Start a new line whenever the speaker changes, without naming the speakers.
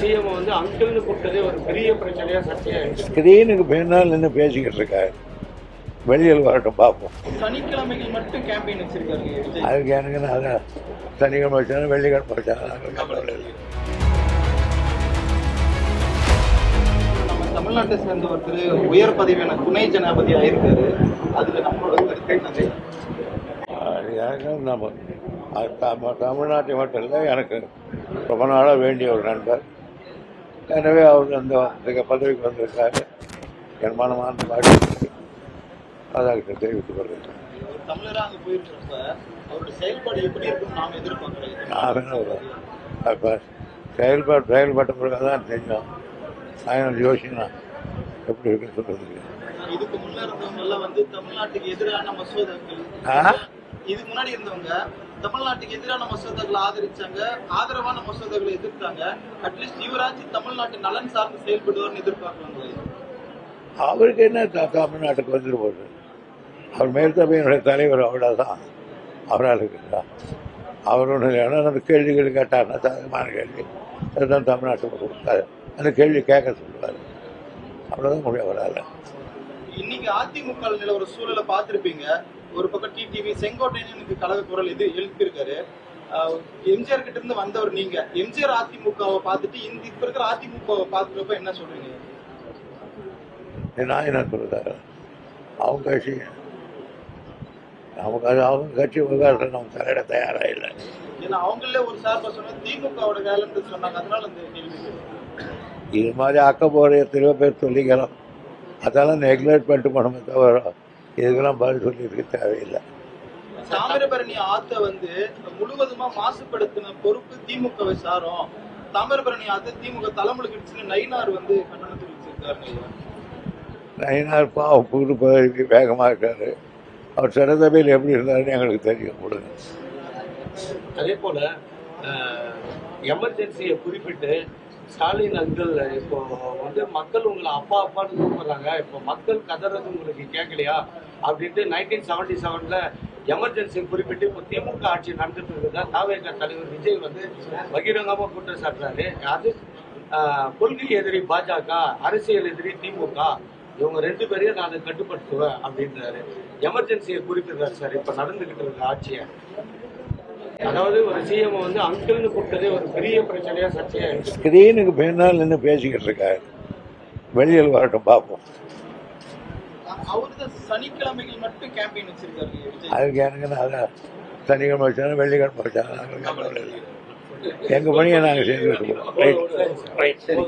CM வந்து அங்கிள்னு கூப்பிட்டதே ஒரு பெரிய பிரச்சனையா சர்ச்சையா இருக்கு.
ஸ்கிரீனுக்கு பின்னால் நின்று பேசிக்கிட்டு இருக்காரு. வெளியில் வரட்டும் பார்ப்போம்.
சனிக்கிழமைகள் மட்டும் கேம்பெயின் வச்சிருக்காரு விஜய்.
அதுக்கு எனக்கு நான் சனிக்கிழமை வச்சாலும் வெள்ளிக்கிழமை வச்சாலும்
நம்ம தமிழ்நாட்டை சேர்ந்த ஒருத்தர் உயர் பதவியான துணை ஜனாதிபதி ஆயிருக்காரு. அதுல நம்மளோட கருத்து என்னது?
எனக்கு நம்ம தமிழ்நாட்டை மட்டும் இல்லை, எனக்கு ரொம்ப நாளாக வேண்டிய ஒரு நண்பர். எனவே அவர் அந்த பதவிக்கு வந்திருக்காரு. என் மனமார்ந்த வாழ்க்கை அதாக தெரிவித்துக் கொள்கிறேன்.
தமிழராக அங்கே போயிருக்கிறப்ப அவருடைய செயல்பாடு எப்படி இருக்குன்னு நாம் எதிர்பார்க்குறோம்.
நான் இப்போ செயல்பட்ட பிறகு தான் தெரியும் நான் யோசினா எப்படி இருக்குன்னு சொல்றதுக்கு.
இதுக்கு முன்னே இருந்தவங்க எல்லாம் வந்து தமிழ்நாட்டுக்கு எதிரான மசோதாக்கள், இதுக்கு முன்னாடி இருந்தவங்க தமிழ்நாட்டுக்கு எதிரான மசோதாக்களை ஆதரிச்சாங்க, ஆதரவான மசோதாக்களை எதிர்த்தாங்க. அட்லீஸ்ட் இவராச்சு தமிழ்நாட்டு நலன் சார்ந்து செயல்படுவார்னு எதிர்பார்க்கலாங்க.
அவருக்கு என்ன தமிழ்நாட்டுக்கு வந்துட்டு போகுது? அவர் மேல்சபையினுடைய தலைவர் அவ்வளோதான். அவரால் இருக்குதா? அவர் ஒன்று அந்த கேள்விகள் கேட்டார்னா சாதகமான கேள்வி அதுதான் தமிழ்நாட்டுக்கு கொடுத்தாரு. அந்த கேள்வி கேட்க சொல்லுவார். அவ்வளோதான் முடியும் அவரால்.
இன்னைக்கு அதிமுக ஒரு சூழலை பார்த்துருப்பீங்க. ஒரு பக்கம் டிடிவி செங்கோட்டையனுக்கு கழக குரல் இது எழுப்பியிருக்காரு. எம்ஜிஆர் கிட்ட இருந்து வந்தவர் நீங்க. எம்ஜிஆர் அதிமுகவை பார்த்துட்டு இப்ப இருக்கிற அதிமுகவை பார்த்துறப்ப என்ன சொல்றீங்க?
நான் என்ன சொல்றாரு, அவங்க கட்சி அவங்க கட்சி விவகாரத்தில் நம்ம தலையிட தயாரா இல்லை.
ஏன்னா அவங்களே ஒரு சார்பா சொன்ன திமுகவோட வேலைன்னு சொன்னாங்க. அதனால அந்த
இது மாதிரி அக்கப்போடைய திரும்ப பேர் சொல்லிக்கலாம். அதெல்லாம் நெக்லெக்ட் பண்ணிட்டு போனோமே தவிர இதுக்கெல்லாம் பதில் சொல்லியிருக்க தேவையில்லை.
தாமிரபரணி ஆத்த வந்து முழுவதுமா மாசுபடுத்தின பொறுப்பு திமுகவை சாரும். தாமிரபரணி ஆத்த திமுக தலைமுழுக்கிடுச்சுன்னு நயினார் வந்து கண்டனம் தெரிவிச்சிருக்காரு.
நயினார் பாவம் புது பதவிக்கு வேகமாக இருக்காரு. அவர் சட்டசபையில் எப்படி இருந்தாருன்னு எங்களுக்கு தெரியும். கொடுங்க.
அதே போல எமர்ஜென்சியை குறிப்பிட்டு ஸ்டாலின் அங்கிள் இப்போ வந்து மக்கள் உங்களை அப்பா அப்பான்னு கூப்பிடுறாங்க, இப்போ மக்கள் கதறது உங்களுக்கு கேட்கலையா அப்படின்ட்டு 1977 எமர்ஜென்சியை குறிப்பிட்டு இப்போ திமுக ஆட்சி நடந்துட்டு இருக்குதா தாவேக தலைவர் விஜய் வந்து பகிரங்கமா குற்றம் சாட்டுறாரு. அது கொள்கை எதிரி பாஜக, அரசியல் எதிரி திமுக, இவங்க ரெண்டு பேரையும் நான் அதை கட்டுப்படுத்துவேன் அப்படின்றாரு. எமர்ஜென்சியை குறிப்பிடுறாரு சார் இப்போ நடந்துகிட்டு இருக்க ஆட்சியை. அதாவது ஒரு சிஎம் வந்து அங்கிள்னு கூப்பிட்டதே ஒரு பெரிய பிரச்சனையா சர்ச்சையா இருக்கு.
ஸ்கிரீனுக்கு பின்னால் நின்று பேசிக்கிட்டு இருக்காரு. வெளியில் வரட்டும் பார்ப்போம்.
அவருதான் சனிக்கிழமைகள் மட்டும் கேம்பெயின் வச்சிருக்காரு.
அதுக்கு எனக்கு நான் சனிக்கிழமை வச்சாலும் வெள்ளிக்கிழமை வச்சாலும் எங்கள் பணியை நாங்கள் செய்து வச்சுக்கிறோம். ரைட்.
சரி.